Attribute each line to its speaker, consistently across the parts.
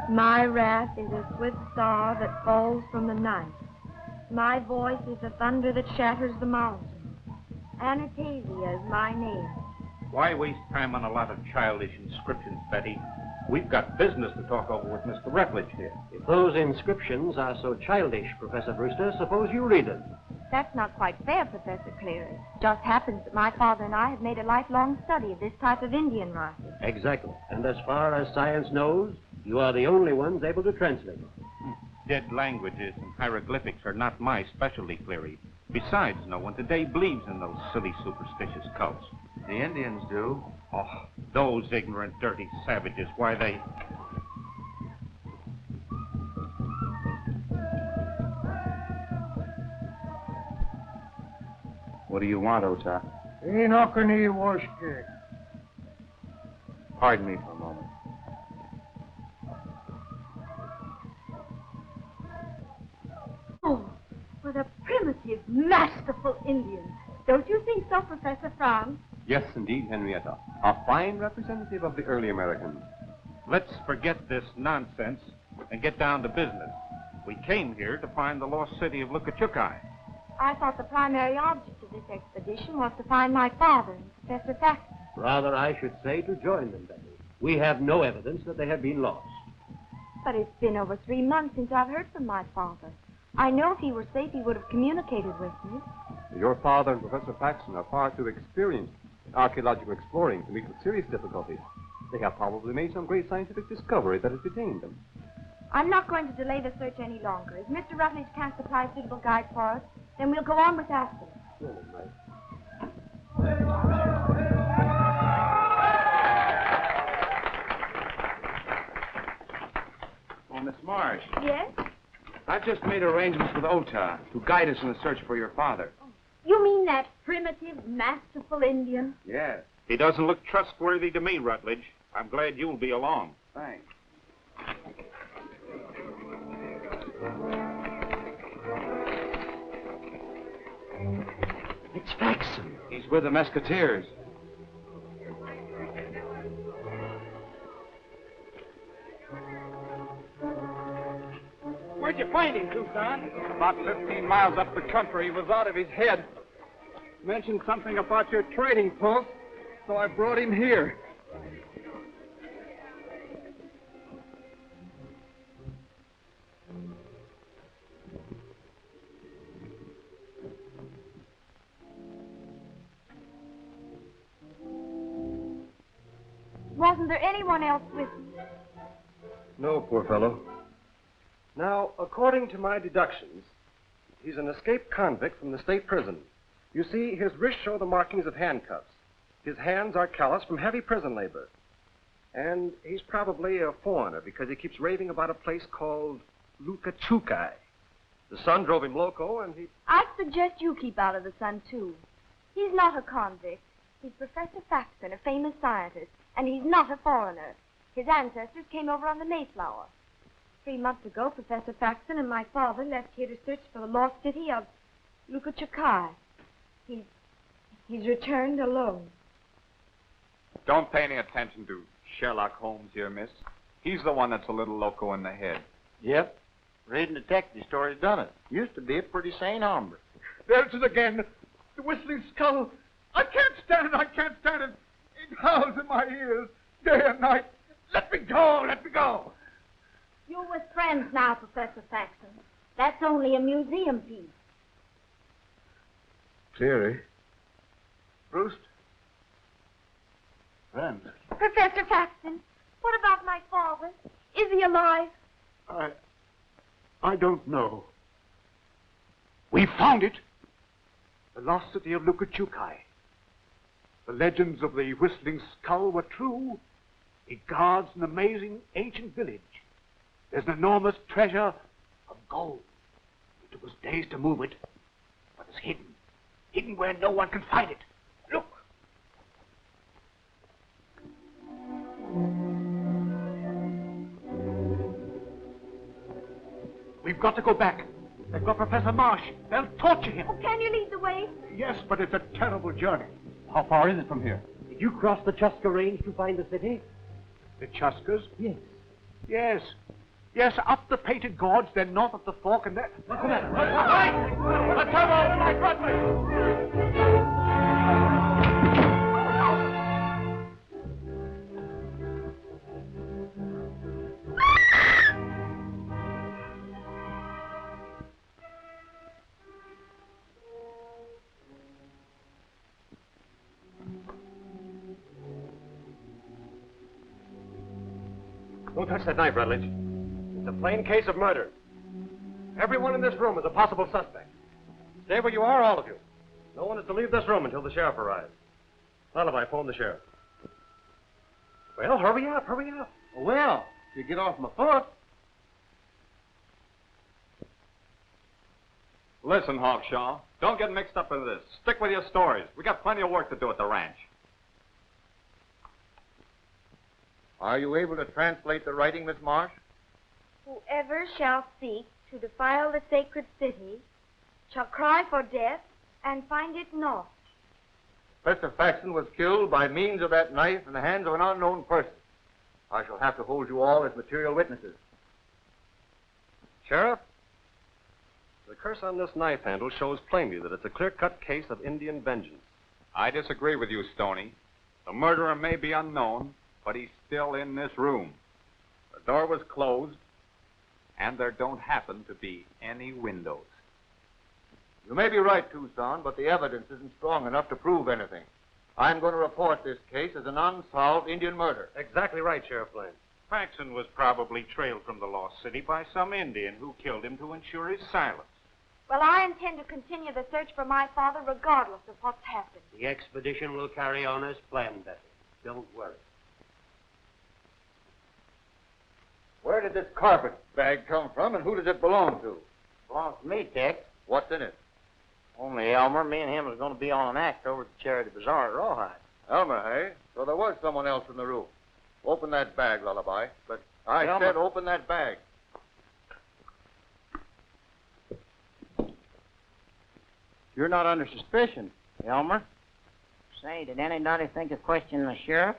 Speaker 1: My wrath is a swift star that falls from the night. My voice is the thunder that shatters the mountains. Anastasia is my name.
Speaker 2: Why waste time on a lot of childish inscriptions, Betty? We've got business to talk over with Mr. Rutledge here.
Speaker 3: If those inscriptions are so childish, Professor Brewster, suppose you read them.
Speaker 1: That's not quite fair, Professor Cleary. Just happens that my father and I have made a lifelong study of this type of Indian writing.
Speaker 3: Exactly. And as far as science knows, you are the only ones able to translate it.
Speaker 2: Dead languages and hieroglyphics are not my specialty, Cleary. Besides, no one today believes in those silly superstitious cults.
Speaker 4: The Indians do.
Speaker 2: Oh, those ignorant, dirty savages. Why, they...
Speaker 4: What do you want, Ota? Pardon me for a moment.
Speaker 1: Oh, what a primitive, masterful Indian. Don't you think so, Professor Fern?
Speaker 5: Yes, indeed, Henrietta. A fine representative of the early Americans.
Speaker 2: Let's forget this nonsense and get down to business. We came here to find the lost city of Lukachuke.
Speaker 1: I thought the primary object of this expedition was to find my father and Professor Thaxton.
Speaker 3: Rather, I should say to join them, Betty. We have no evidence that they have been lost.
Speaker 1: But it's been over 3 months since I've heard from my father. I know if he were safe, he would have communicated with me.
Speaker 5: Your father and Professor Paxton are far too experienced in archaeological exploring to meet with serious difficulties. They have probably made some great scientific discovery that has detained them.
Speaker 1: I'm not going to delay the search any longer. If Mr. Rutledge can't supply a suitable guide for us, then we'll go on without them.
Speaker 4: Oh, Miss Marsh.
Speaker 1: Yes?
Speaker 4: I've just made arrangements with Ota to guide us in the search for your father.
Speaker 1: You mean that primitive, masterful Indian?
Speaker 4: Yes.
Speaker 2: He doesn't look trustworthy to me, Rutledge. I'm glad you'll be along.
Speaker 4: Thanks.
Speaker 3: It's Paxton.
Speaker 4: He's with the Mesquiteers.
Speaker 6: Where'd you find him, Tucson? About 15 miles up the country. He was out of his head. Mentioned something about your trading post, so I brought him here.
Speaker 1: Wasn't there anyone else with you?
Speaker 7: No, poor fellow. Now, according to my deductions, he's an escaped convict from the state prison. You see, his wrists show the markings of handcuffs. His hands are calloused from heavy prison labor. And he's probably a foreigner because he keeps raving about a place called Lukachuke. The son drove him loco, and he...
Speaker 1: I'd suggest you keep out of the sun, too. He's not a convict. He's Professor Faxon, a famous scientist, and he's not a foreigner. His ancestors came over on the Mayflower. 3 months ago, Professor Faxon and my father left here to search for the lost city of Lukachuke. He's returned alone.
Speaker 6: Don't pay any attention to Sherlock Holmes here, miss. He's the one that's a little loco in the head.
Speaker 8: Yep. Reading detective stories done it. Used to be a pretty sane hombre.
Speaker 9: There's it again. The whistling skull. I can't stand it. It howls in my ears day and night. Let me go.
Speaker 1: You're with friends now, Professor Faxon. That's only a museum piece.
Speaker 7: Cleary. Bruce.
Speaker 8: Friends.
Speaker 1: Professor Faxon, what about my father? Is he alive?
Speaker 9: I don't know. We found it. The lost city of Lukachuke. The legends of the Whistling Skull were true. It guards an amazing ancient village. There's an enormous treasure of gold. It took us days to move it, but it's hidden. Hidden where no one can find it. Look. We've got to go back. They've got Professor Marsh. They'll torture him.
Speaker 1: Oh, can you lead the way?
Speaker 9: Yes, but it's a terrible journey.
Speaker 5: How far is it from here?
Speaker 3: Did you cross the Chuska Range to find the city?
Speaker 9: The Chuskas?
Speaker 3: Yes.
Speaker 9: Yes, up the Painted Gorge, then north of the Fork, and then...
Speaker 3: What's the matter?
Speaker 9: A tunnel! Like Rathmell!
Speaker 7: Don't touch that knife, Rutledge. It's a plain case of murder. Everyone in this room is a possible suspect. Stay where you are, all of you. No one is to leave this room until the sheriff arrives. Lullaby, phone the sheriff. Well, hurry up.
Speaker 8: Well, if you get off my foot.
Speaker 2: Listen, Hawkshaw, don't get mixed up in this. Stick with your stories. We got plenty of work to do at the ranch.
Speaker 8: Are you able to translate the writing, Miss Marsh?
Speaker 1: Whoever shall seek to defile the sacred city shall cry for death and find it not.
Speaker 8: Professor Faxon was killed by means of that knife in the hands of an unknown person. I shall have to hold you all as material witnesses.
Speaker 7: Sheriff, the curse on this knife handle shows plainly that it's a clear-cut case of Indian vengeance.
Speaker 2: I disagree with you, Stoney. The murderer may be unknown, but he's still in this room. The door was closed, and there don't happen to be any windows.
Speaker 8: You may be right, Tucson, but the evidence isn't strong enough to prove anything. I'm going to report this case as an unsolved Indian murder.
Speaker 7: Exactly right, Sheriff Blaine.
Speaker 2: Faxon was probably trailed from the lost city by some Indian who killed him to ensure his silence.
Speaker 1: Well, I intend to continue the search for my father regardless of what's happened.
Speaker 3: The expedition will carry on as planned, Betty. Don't worry.
Speaker 8: Where did this carpet bag come from, and who does it belong to?
Speaker 10: Belongs to me, Tex.
Speaker 8: What's in it?
Speaker 10: Only Elmer. Me and him was going to be on an act over at the Charity Bazaar at Rawhide.
Speaker 8: Elmer, hey? So there was someone else in the room. Open that bag, Lullaby. But I said open that bag.
Speaker 10: You're not under suspicion, Elmer. Say, did anybody think of questioning the sheriff?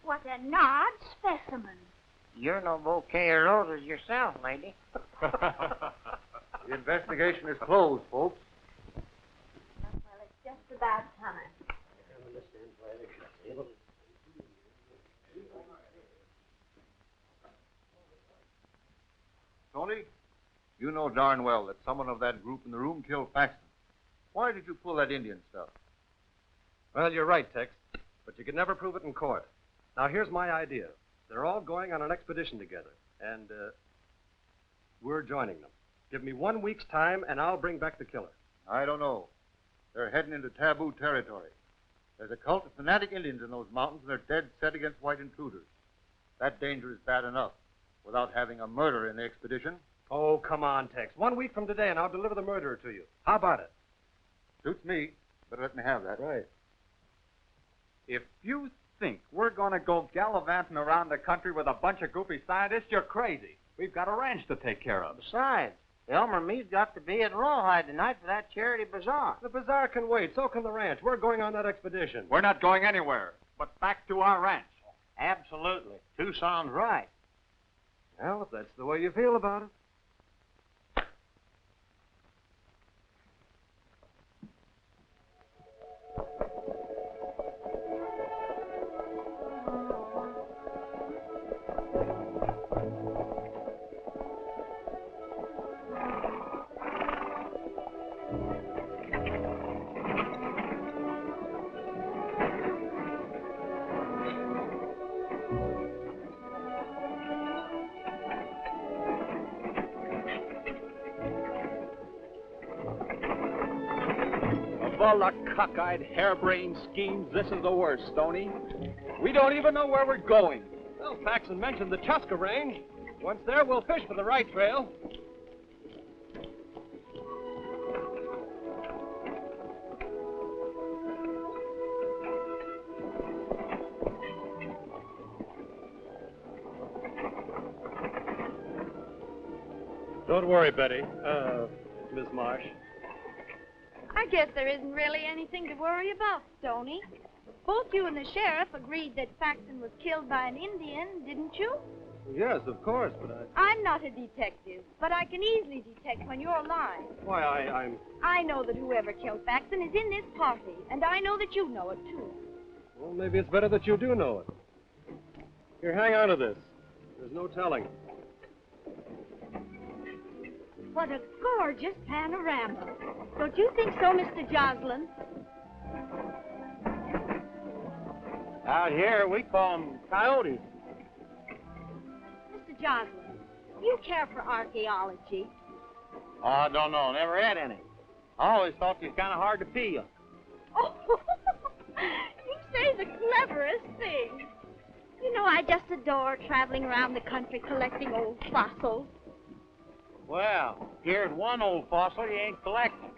Speaker 1: What an odd specimen.
Speaker 10: You're no bouquet of roses yourself, lady.
Speaker 8: The investigation is closed, folks.
Speaker 1: Well, it's just about time.
Speaker 8: Tony, you know darn well that someone of that group in the room killed Faxon. Why did you pull that Indian stuff?
Speaker 7: Well, you're right, Tex, but you can never prove it in court. Now, here's my idea. They're all going on an expedition together, and we're joining them. Give me 1 week's time, and I'll bring back the killer.
Speaker 8: I don't know. They're heading into taboo territory. There's a cult of fanatic Indians in those mountains, and they're dead set against white intruders. That danger is bad enough without having a murderer in the expedition.
Speaker 7: Oh, come on, Tex. 1 week from today, and I'll deliver the murderer to you. How about it?
Speaker 8: Suits me. Better let me have that.
Speaker 7: Right.
Speaker 2: If you think we're going to go gallivanting around the country with a bunch of goofy scientists, you're crazy. We've got a ranch to take care of.
Speaker 10: Besides, Elmer and me's got to be at Rawhide tonight for that charity bazaar.
Speaker 7: The bazaar can wait. So can the ranch. We're going on that expedition.
Speaker 2: We're not going anywhere, but back to our ranch.
Speaker 10: Absolutely. Tucson's right.
Speaker 7: Well, if that's the way you feel about it.
Speaker 2: Of all the cockeyed, harebrained schemes, this is the worst, Stoney. We don't even know where we're going.
Speaker 7: Well, Paxton mentioned the Chuska Range. Once there, we'll fish for the Wright Trail. Don't worry, Betty. Miss Marsh.
Speaker 1: I guess there isn't really anything to worry about, Stoney. Both you and the sheriff agreed that Paxton was killed by an Indian, didn't you?
Speaker 7: Yes, of course, but
Speaker 1: I'm not a detective, but I can easily detect when you're lying.
Speaker 7: Why, I'm...
Speaker 1: I know that whoever killed Paxton is in this party, and I know that you know it, too.
Speaker 7: Well, maybe it's better that you do know it. Here, hang on to this. There's no telling.
Speaker 1: What a gorgeous panorama. Don't you think so, Mr. Joslin?
Speaker 10: Out here, we call them coyotes.
Speaker 1: Mr. Joslin, you care for archaeology?
Speaker 10: Oh, I don't know. Never had any. I always thought they was kind of hard to peel.
Speaker 1: Oh, you say the cleverest thing. You know, I just adore traveling around the country collecting old fossils.
Speaker 10: Well, here's one old fossil you ain't collecting.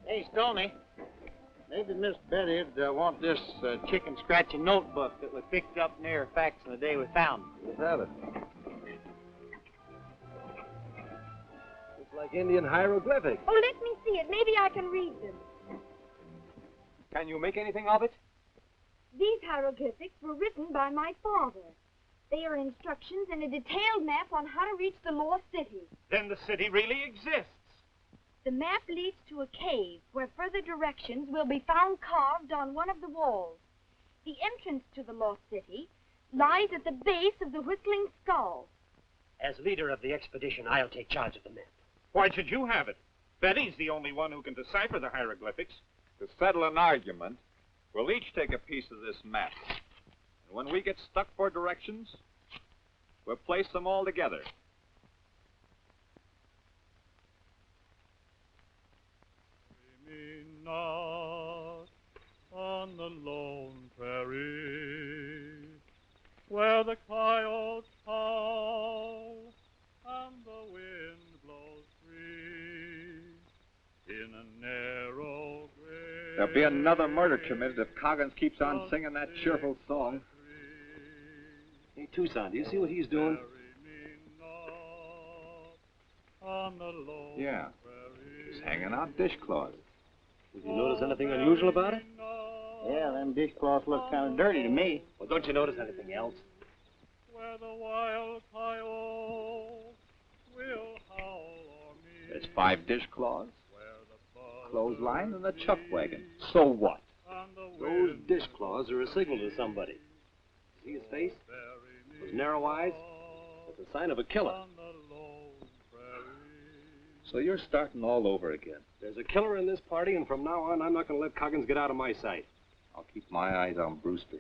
Speaker 10: Hey, Stoney, maybe Miss Betty'd want this chicken scratching notebook that we picked up near Faxon the day we found it.
Speaker 7: Let's have it. Looks like Indian hieroglyphics.
Speaker 1: Oh, let me see it. Maybe I can read them.
Speaker 2: Can you make anything of it?
Speaker 1: These hieroglyphics were written by my father. They are instructions and a detailed map on how to reach the lost city.
Speaker 9: Then the city really exists.
Speaker 1: The map leads to a cave where further directions will be found carved on one of the walls. The entrance to the lost city lies at the base of the Whistling Skull.
Speaker 3: As leader of the expedition, I'll take charge of the map.
Speaker 9: Why should you have it? Betty's the only one who can decipher the hieroglyphics.
Speaker 2: To settle an argument, we'll each take a piece of this map. And when we get stuck for directions, we'll place them all together.
Speaker 11: Me not on the lone prairie, where the coyotes howl and the wind blows free in a narrow grave.
Speaker 2: There'll be another murder committed if Coggins keeps on singing that cheerful song.
Speaker 7: Hey, Tucson, do you see what he's doing?
Speaker 2: Yeah. He's hanging out dishcloths.
Speaker 7: Did you notice anything unusual about it?
Speaker 10: Yeah, them dishcloths look kind of dirty to me.
Speaker 3: Well, don't you notice anything else?
Speaker 11: Where the wild coyote will howl o'er me.
Speaker 2: There's 5 dishcloths, clothesline, and a chuck wagon. So what?
Speaker 7: Those dishcloths are a signal to somebody. See his face? Those narrow eyes? It's a sign of a killer.
Speaker 2: So you're starting all over again.
Speaker 7: There's a killer in this party, and from now on, I'm not going to let Coggins get out of my sight.
Speaker 2: I'll keep my eyes on Brewster.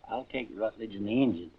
Speaker 10: I'll take Rutledge and the engine.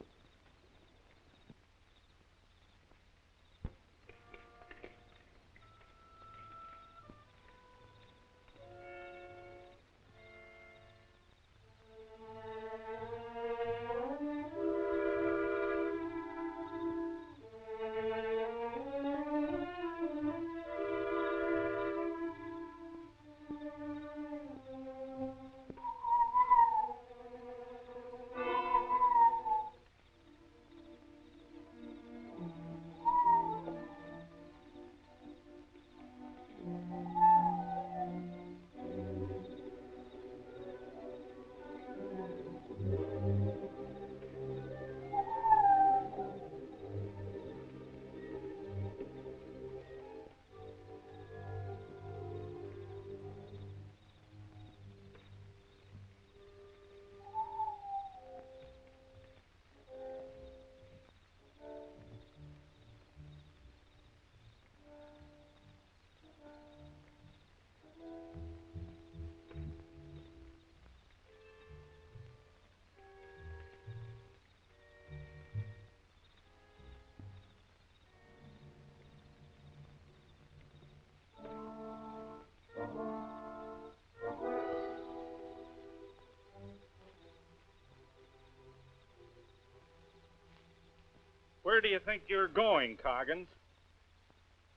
Speaker 6: Where do you think you're going, Coggins?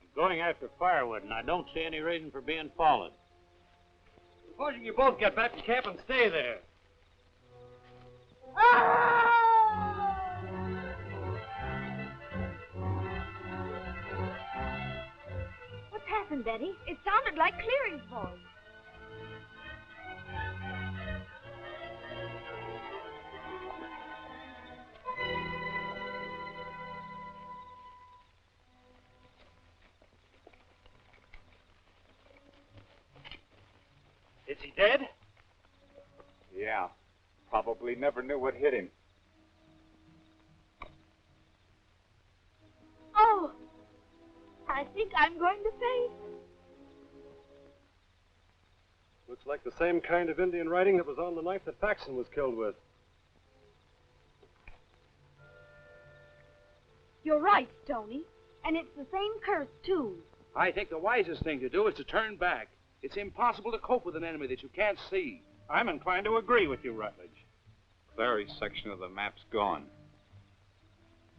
Speaker 10: I'm going after firewood, and I don't see any reason for being followed. Supposing you both get back to camp and stay there.
Speaker 1: What's happened, Betty? It sounded like Clearing's voice.
Speaker 10: Is he dead?
Speaker 2: Yeah. Probably never knew what hit him.
Speaker 1: Oh, I think I'm going to faint.
Speaker 7: Looks like the same kind of Indian writing that was on the knife that Paxton was killed with.
Speaker 1: You're right, Stoney. And it's the same curse, too.
Speaker 4: I think the wisest thing to do is to turn back. It's impossible to cope with an enemy that you can't see.
Speaker 6: I'm inclined to agree with you, Rutledge.
Speaker 2: Clary's section of the map's gone.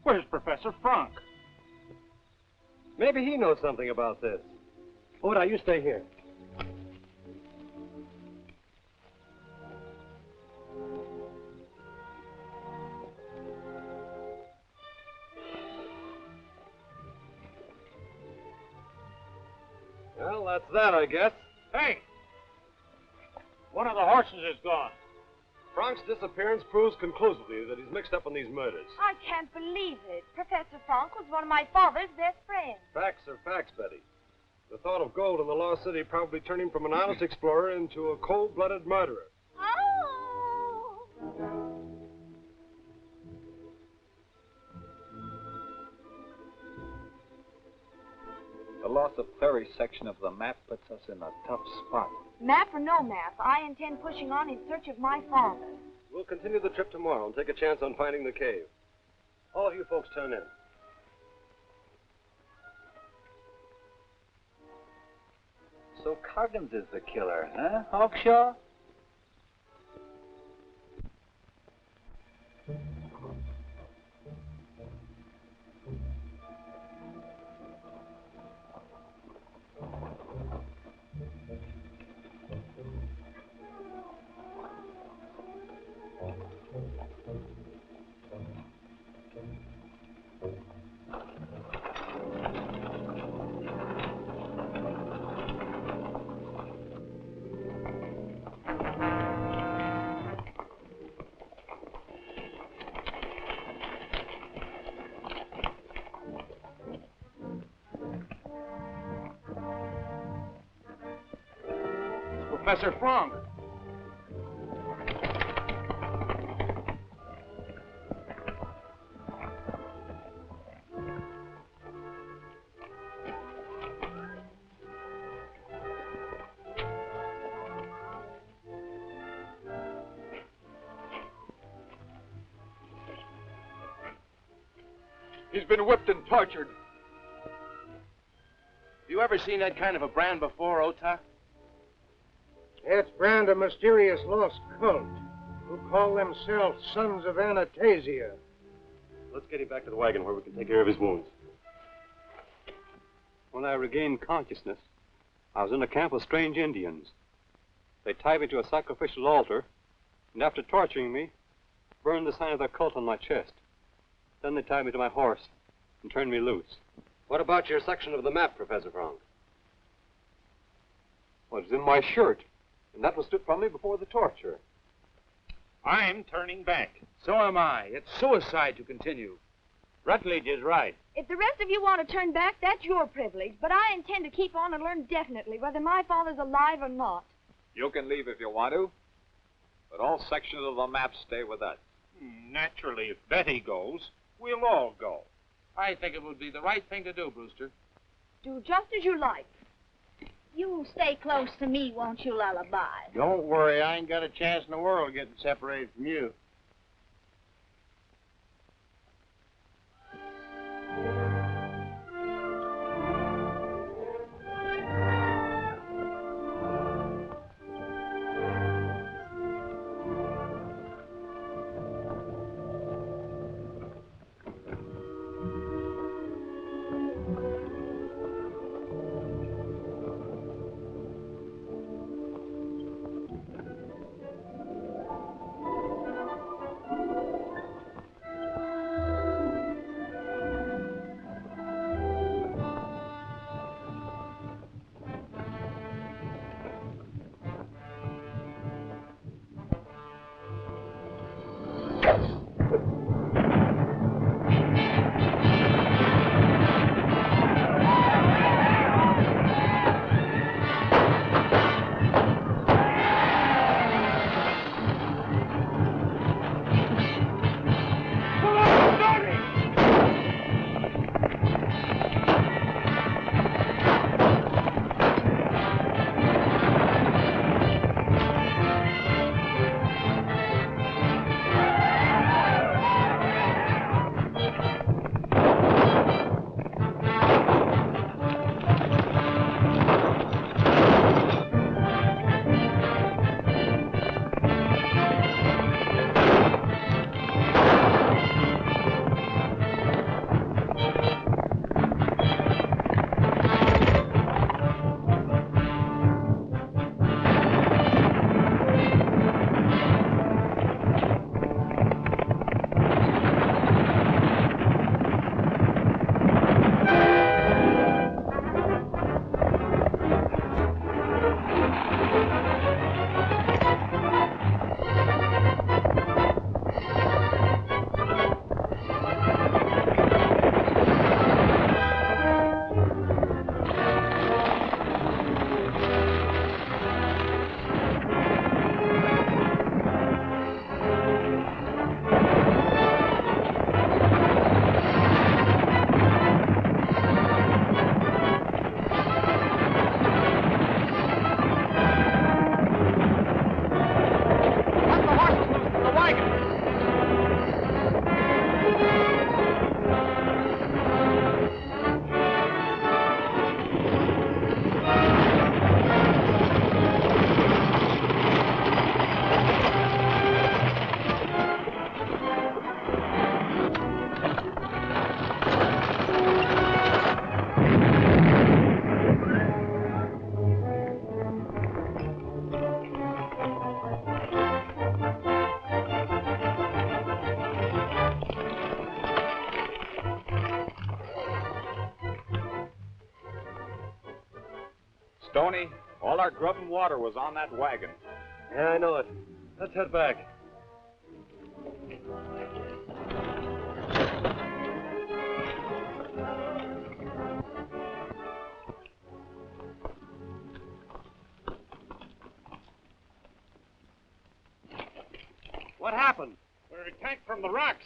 Speaker 6: Where's Professor Frank?
Speaker 7: Maybe he knows something about this. Oda, you stay here. Well, that's that, I guess.
Speaker 10: Hey! One of the horses is gone.
Speaker 7: Frank's disappearance proves conclusively that he's mixed up in these murders.
Speaker 1: I can't believe it. Professor Frank was one of my father's best friends.
Speaker 7: Facts are facts, Betty. The thought of gold in the Lost City probably turned him from an honest explorer into a cold-blooded murderer.
Speaker 1: Oh!
Speaker 2: The loss of Clary's section of the map puts us in a tough spot.
Speaker 1: Map or no map, I intend pushing on in search of my father.
Speaker 7: We'll continue the trip tomorrow and take a chance on finding the cave. All of you folks turn in.
Speaker 2: So Coggins is the killer, huh, Hawkshaw?
Speaker 4: Professor Frank.
Speaker 6: He's been whipped and tortured.
Speaker 4: You ever seen that kind of a brand before, Ota?
Speaker 10: It's brand a mysterious lost cult who call themselves Sons of Anastasia.
Speaker 7: Let's get him back to the wagon where we can take care of his wounds.
Speaker 5: When I regained consciousness, I was in a camp of strange Indians. They tied me to a sacrificial altar, and after torturing me, burned the sign of their cult on my chest. Then they tied me to my horse and turned me loose.
Speaker 7: What about your section of the map, Professor Frank?
Speaker 5: Well, it was in my shirt, and that was stripped from me before the torture.
Speaker 6: I'm turning back.
Speaker 4: So am I. It's suicide to continue.
Speaker 10: Rutledge is right.
Speaker 1: If the rest of you want to turn back, that's your privilege. But I intend to keep on and learn definitely whether my father's alive or not.
Speaker 2: You can leave if you want to, but all sections of the map stay with us.
Speaker 6: Naturally, if Betty goes, we'll all go.
Speaker 4: I think it would be the right thing to do, Brewster.
Speaker 1: Do just as you like.
Speaker 12: You'll stay close to me, won't you, Lullaby?
Speaker 10: Don't worry, I ain't got a chance in the world getting separated from you.
Speaker 2: Stoney, all our grub and water was on that wagon.
Speaker 7: Yeah, I know it. Let's head back. What happened?
Speaker 6: We're attacked from the rocks.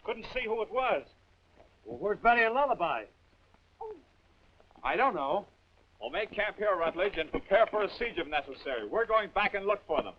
Speaker 6: Couldn't see who it was.
Speaker 7: Well, where's Betty and Lullaby?
Speaker 6: I don't know.
Speaker 2: We'll make camp here, Rutledge, and prepare for a siege if necessary. We're going back and look for them.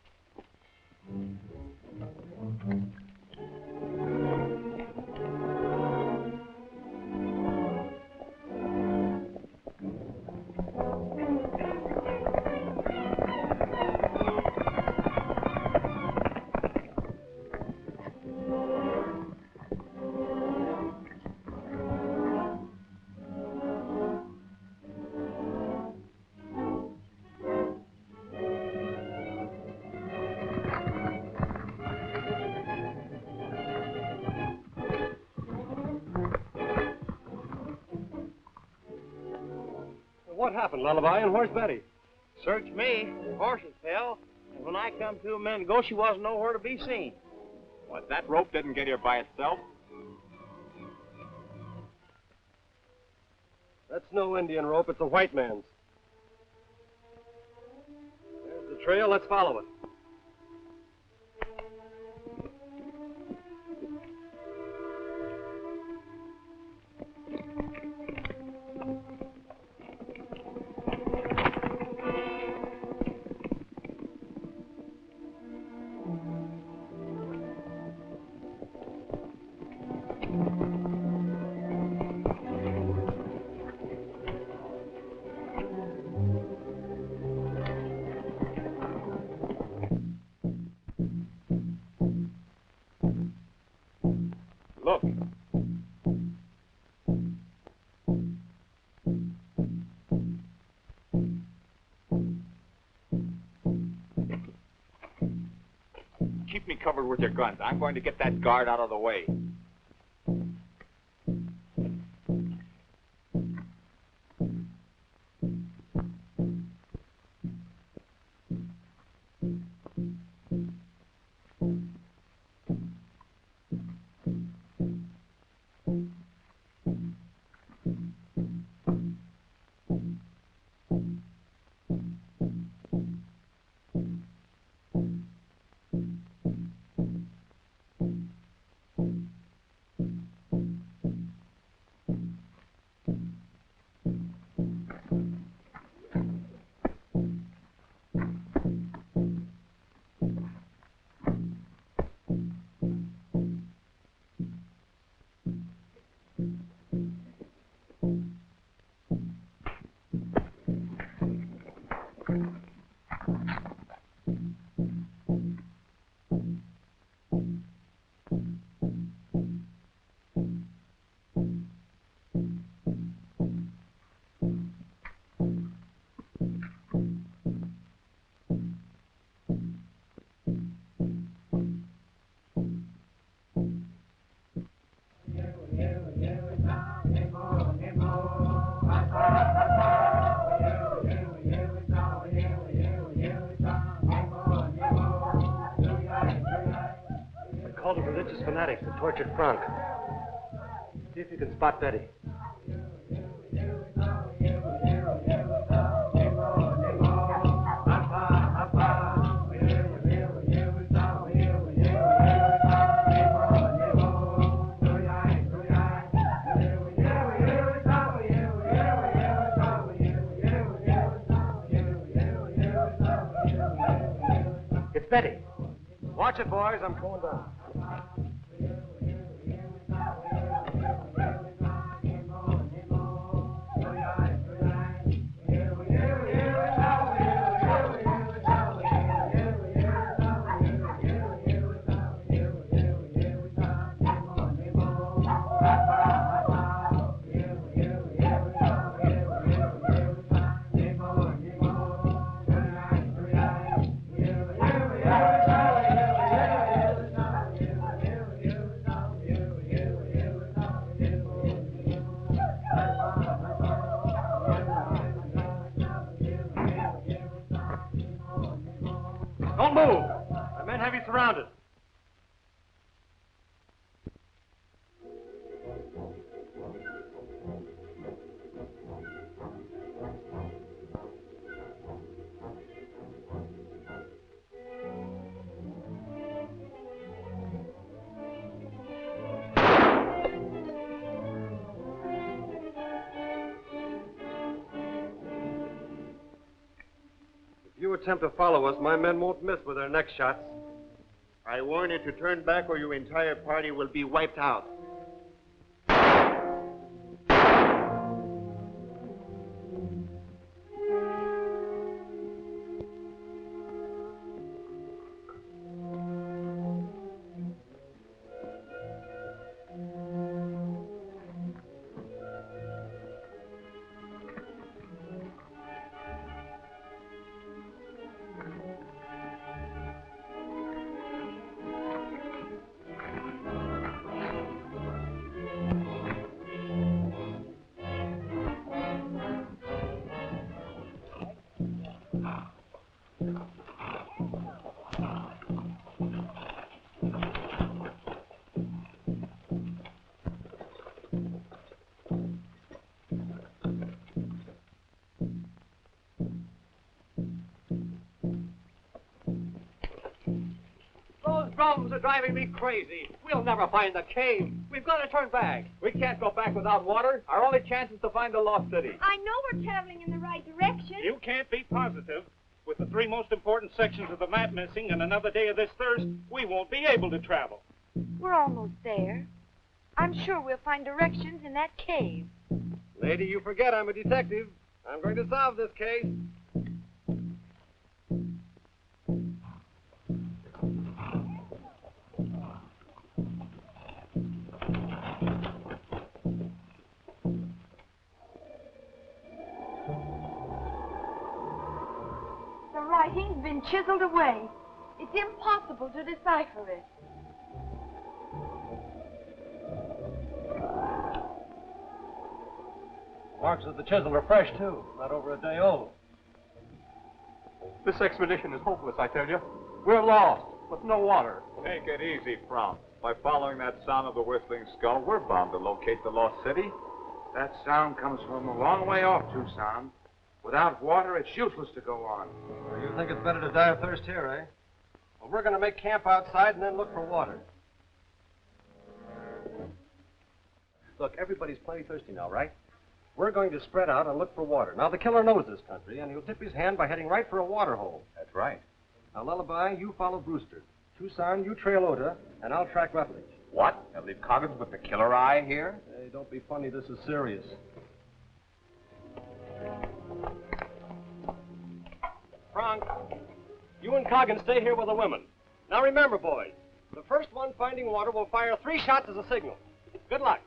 Speaker 7: What happened, Lullaby, and where's Betty?
Speaker 10: Searched me. The horses fell. And when I come to a minute ago, she wasn't nowhere to be seen.
Speaker 2: What, that rope didn't get here by itself?
Speaker 7: That's no Indian rope, it's a white man's. There's the trail, let's follow it.
Speaker 2: Look. Keep me covered with your guns. I'm going to get that guard out of the way.
Speaker 7: Called a religious fanatic that tortured Frank. See if you can spot Betty. It's Betty. Watch it, boys. I'm going down. Don't move. The men have you surrounded. If you attempt to follow us, my men won't miss with their next shots.
Speaker 8: I warn you to turn back or your entire party will be wiped out.
Speaker 7: Drums are driving me crazy. We'll never find the cave. We've got to turn back.
Speaker 2: We can't go back without water. Our only chance is to find the lost city.
Speaker 12: I know we're traveling in the right direction.
Speaker 11: You can't be positive. With the 3 most important sections of the map missing and another day of this thirst, we won't be able to travel.
Speaker 1: We're almost there. I'm sure we'll find directions in that cave.
Speaker 7: Lady, you forget I'm a detective. I'm going to solve this case.
Speaker 1: The writing's been chiseled away. It's impossible to decipher it.
Speaker 7: Marks of the chisel are fresh, too. Not over a day old.
Speaker 5: This expedition is hopeless, I tell you. We're lost, with no water.
Speaker 2: Take it easy, Frank. By following that sound of the whistling skull, we're bound to locate the lost city.
Speaker 4: That sound comes from a long way off, Tucson. Without water, it's useless to go on.
Speaker 7: So you think it's better to die of thirst here, eh? Well, we're going to make camp outside and then look for water. Look, everybody's plenty thirsty now, right? We're going to spread out and look for water. Now, the killer knows this country, and he'll tip his hand by heading right for a water hole.
Speaker 2: That's right.
Speaker 7: Now, Lullaby, you follow Brewster. Tucson, you trail Oda, and I'll track Rutledge.
Speaker 2: What? They'll leave Coggins with the killer eye here?
Speaker 7: Hey, don't be funny. This is serious. Frank, you and Coggins stay here with the women. Now, remember, boys, the first one finding water will fire 3 shots as a signal. Good luck.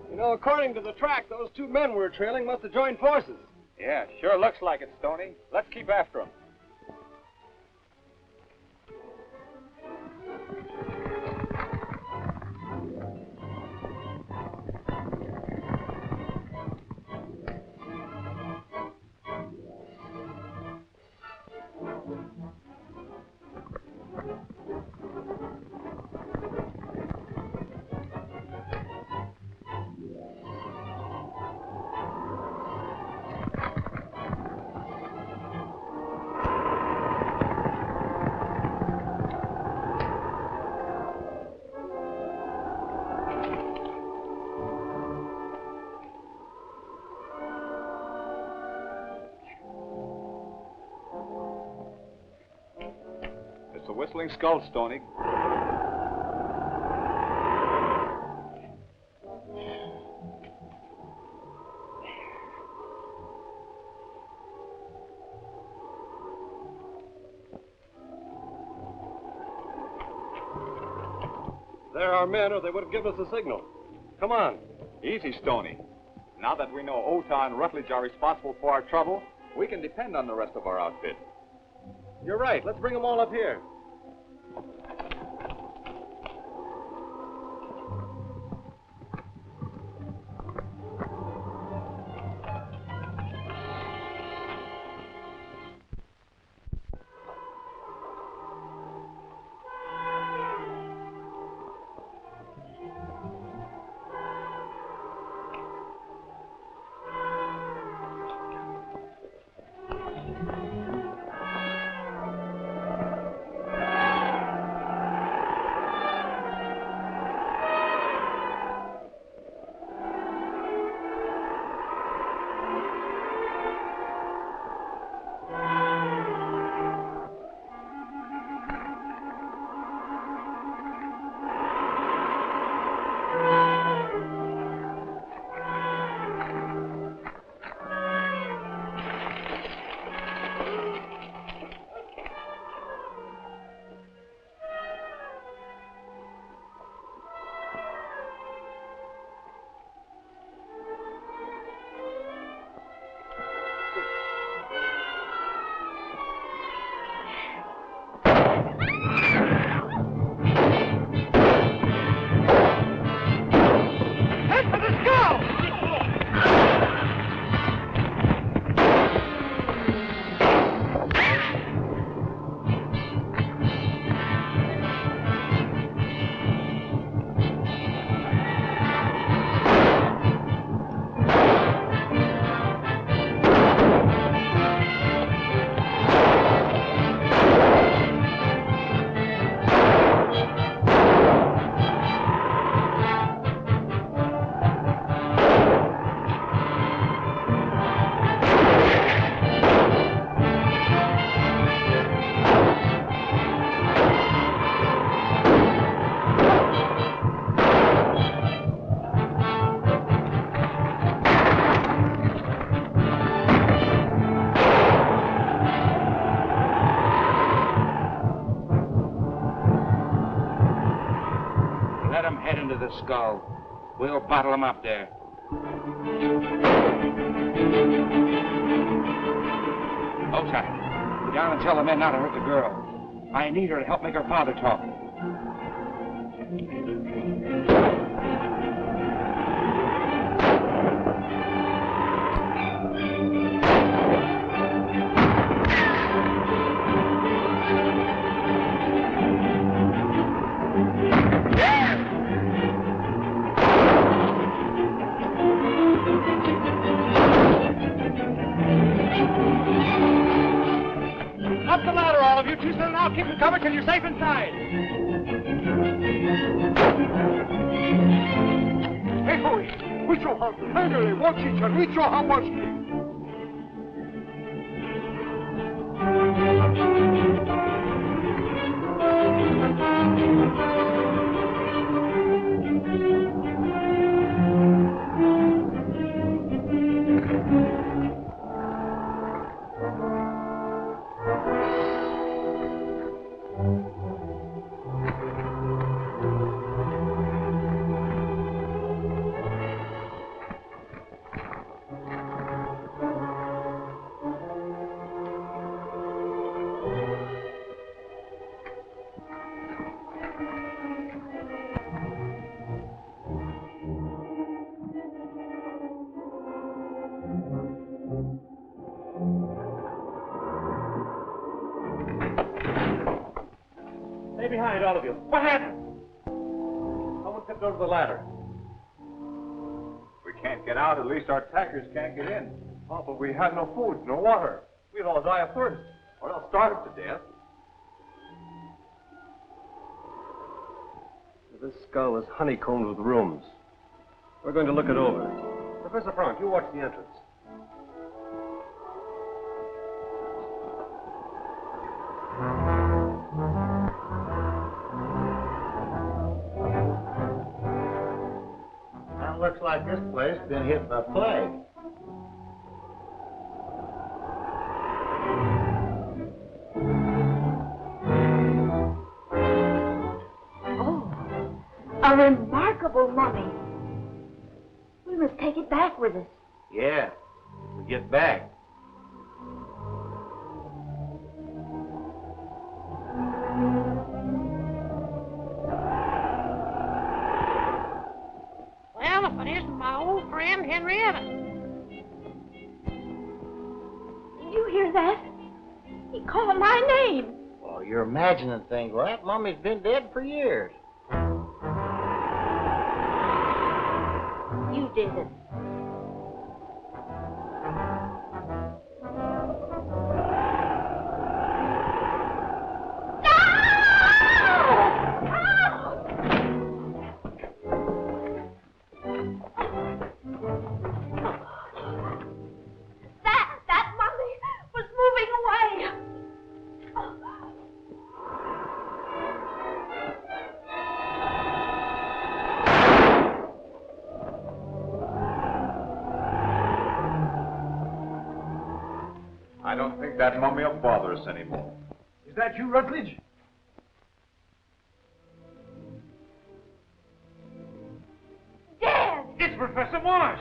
Speaker 7: You know, according to the track, those 2 men we're trailing must have joined forces.
Speaker 2: Yeah, sure looks like it, Stoney. Let's keep after them. Whistling Skull, Stoney.
Speaker 7: They're our men, or they would have given us a signal. Come on.
Speaker 2: Easy, Stoney. Now that we know Ota and Rutledge are responsible for our trouble, we can depend on the rest of our outfit.
Speaker 7: You're right. Let's bring them all up here.
Speaker 4: The skull. We'll bottle him up there. Ota, go down and tell the men not to hurt the girl. I need her to help make her father talk.
Speaker 6: I'll keep you covered till you're safe inside. Hey, boys, which your house? Tenderly, watch each other. Which your house? Watch me.
Speaker 7: Stay behind, all of you. What happened? Someone tipped over the ladder.
Speaker 2: We can't get out. At least our attackers can't get in.
Speaker 7: Oh, but we had no food, no water. We'd all die of thirst, or else starve to death. This skull is honeycombed with rooms. We're going to look it over. Professor Frank, you watch the entrance.
Speaker 10: Well, looks like this place been hit by plague.
Speaker 1: A remarkable mummy. We must take it back with us.
Speaker 10: Yeah, we get back.
Speaker 13: Well, if it isn't my old friend Henrietta.
Speaker 1: Did you hear that? He called my name.
Speaker 10: Well, you're imagining things. Well, that mummy's been dead for years.
Speaker 1: You did it. That mummy was moving away.
Speaker 2: I don't think that mummy will bother us anymore.
Speaker 6: Is that you, Rutledge?
Speaker 1: Dead!
Speaker 6: It's Professor Marsh!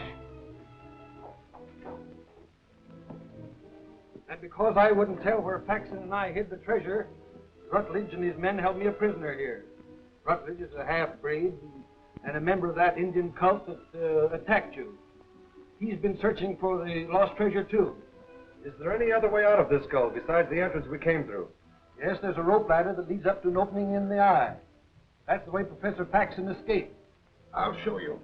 Speaker 6: And because I wouldn't tell where Paxton and I hid the treasure, Rutledge and his men held me a prisoner here. Rutledge is a half-breed and a member of that Indian cult that attacked you. He's been searching for the lost treasure, too.
Speaker 7: Is there any other way out of this skull besides the entrance we came through?
Speaker 6: Yes, there's a rope ladder that leads up to an opening in the eye. That's the way Professor Paxton escaped.
Speaker 9: I'll show you.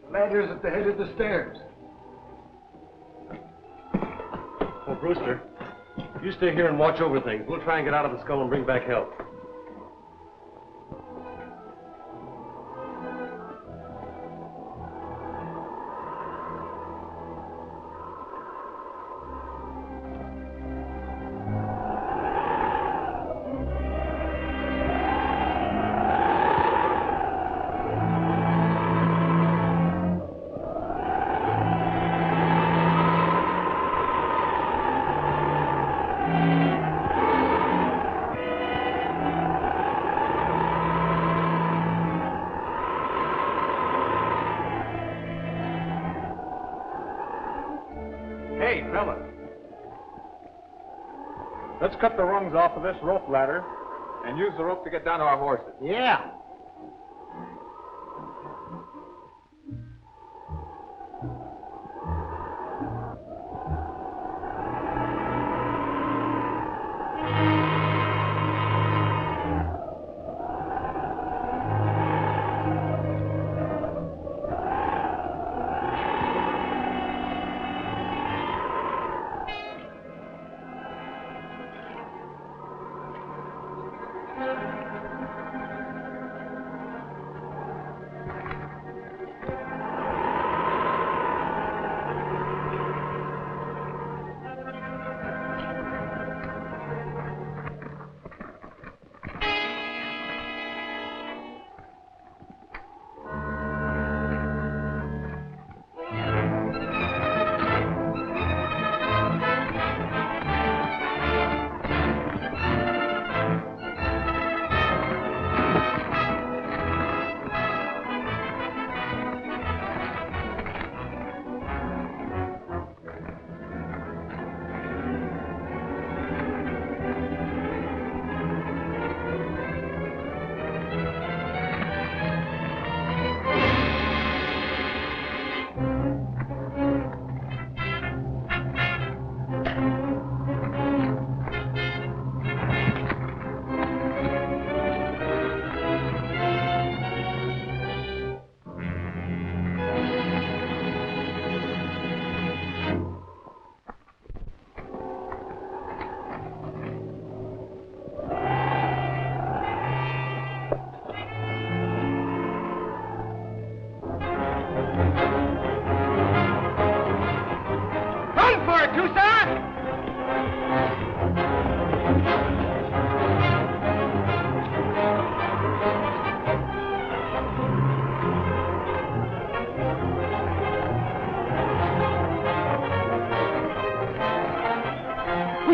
Speaker 6: The ladder's at the head of the stairs.
Speaker 7: Oh, Brewster, you stay here and watch over things. We'll try and get out of the skull and bring back help.
Speaker 2: Hey, fella. Let's cut the rungs off of this rope ladder and use the rope to get down to our horses.
Speaker 10: Yeah.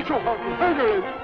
Speaker 9: Get your horses. Hurry.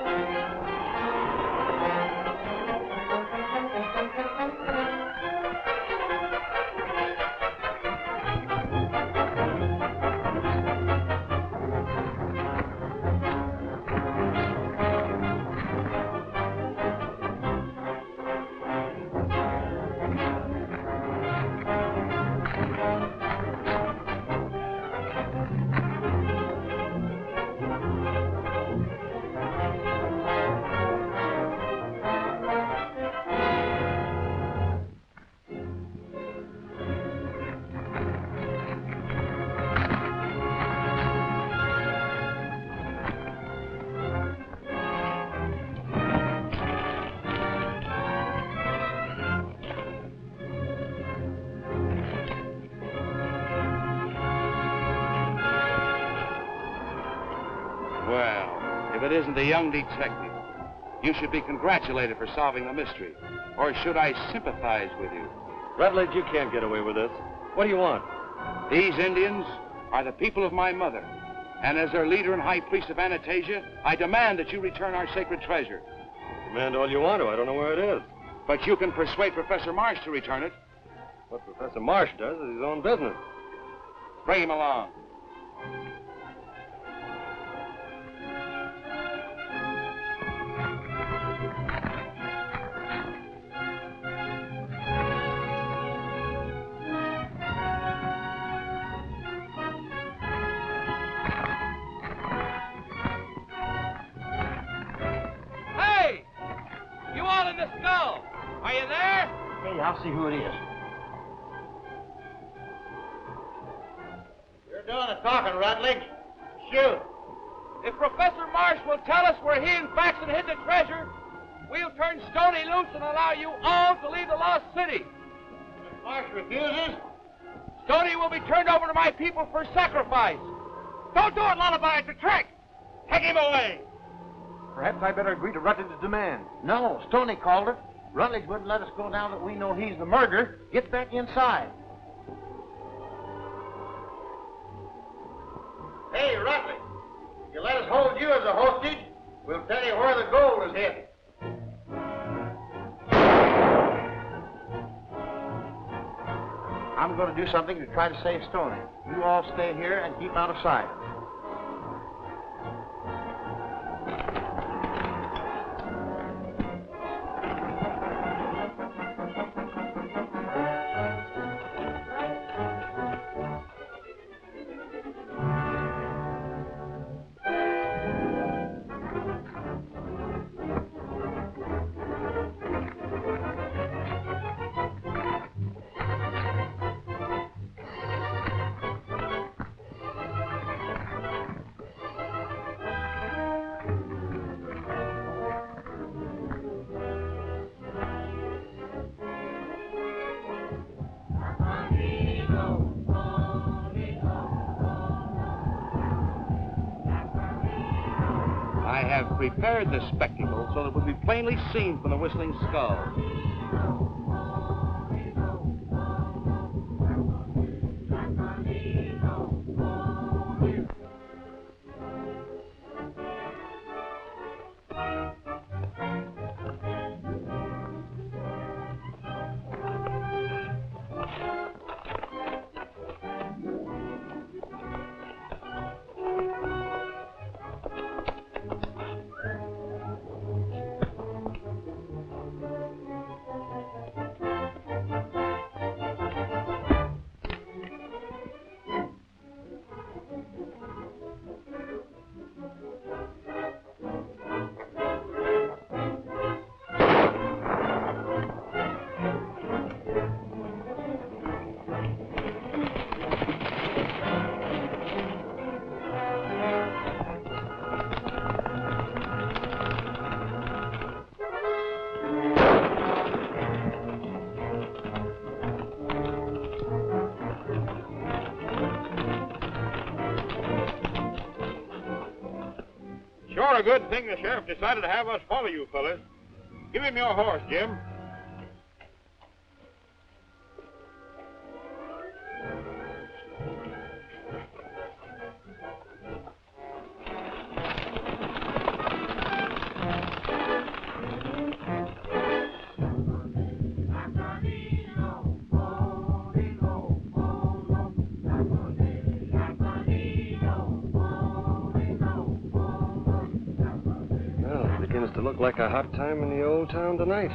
Speaker 4: If it isn't the young detective, you should be congratulated for solving the mystery. Or should I sympathize with you?
Speaker 7: Rutledge, you can't get away with this. What do you want?
Speaker 4: These Indians are the people of my mother. And as their leader and high priest of Anastasia, I demand that you return our sacred treasure.
Speaker 7: Demand all you want to. I don't know where it is.
Speaker 4: But you can persuade Professor Marsh to return it.
Speaker 7: What Professor Marsh does is his own business.
Speaker 4: Bring him along.
Speaker 14: Are you there?
Speaker 10: Hey, I'll see who it is.
Speaker 14: You're doing the talking, Rutledge. Shoot. If Professor Marsh will tell us where he and Faxon hid the treasure, we'll turn Stoney loose and allow you all to leave the lost city. If Marsh refuses, Stoney will be turned over to my people for sacrifice. Don't do it, Lullaby. It's a trick. Take him away.
Speaker 6: Perhaps I better agree to Rutledge's demand.
Speaker 10: No, Stoney called it. Rutledge wouldn't let us go now that we know he's the murderer. Get back inside.
Speaker 14: Hey, Rutledge, if you let us hold you as a hostage, we'll tell you where the gold is hidden.
Speaker 10: I'm going to do something to try to save Stoney. You all stay here and keep out of sight.
Speaker 4: I have prepared the spectacle so that it will be plainly seen from the Whistling Skull.
Speaker 11: Sure a good thing the sheriff decided to have us follow you fellas. Give him your horse, Jim.
Speaker 7: to look like a hot time in the old town tonight.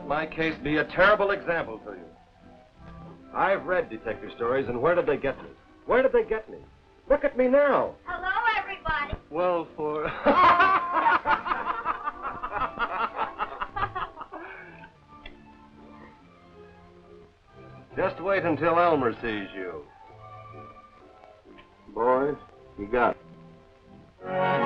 Speaker 15: My case be a terrible example to you. I've read detective stories, and where did they get me? Where did they get me? Look at me now.
Speaker 12: Hello, everybody.
Speaker 15: Well, for... Just wait until Elmer sees you.
Speaker 16: Boys, you got it.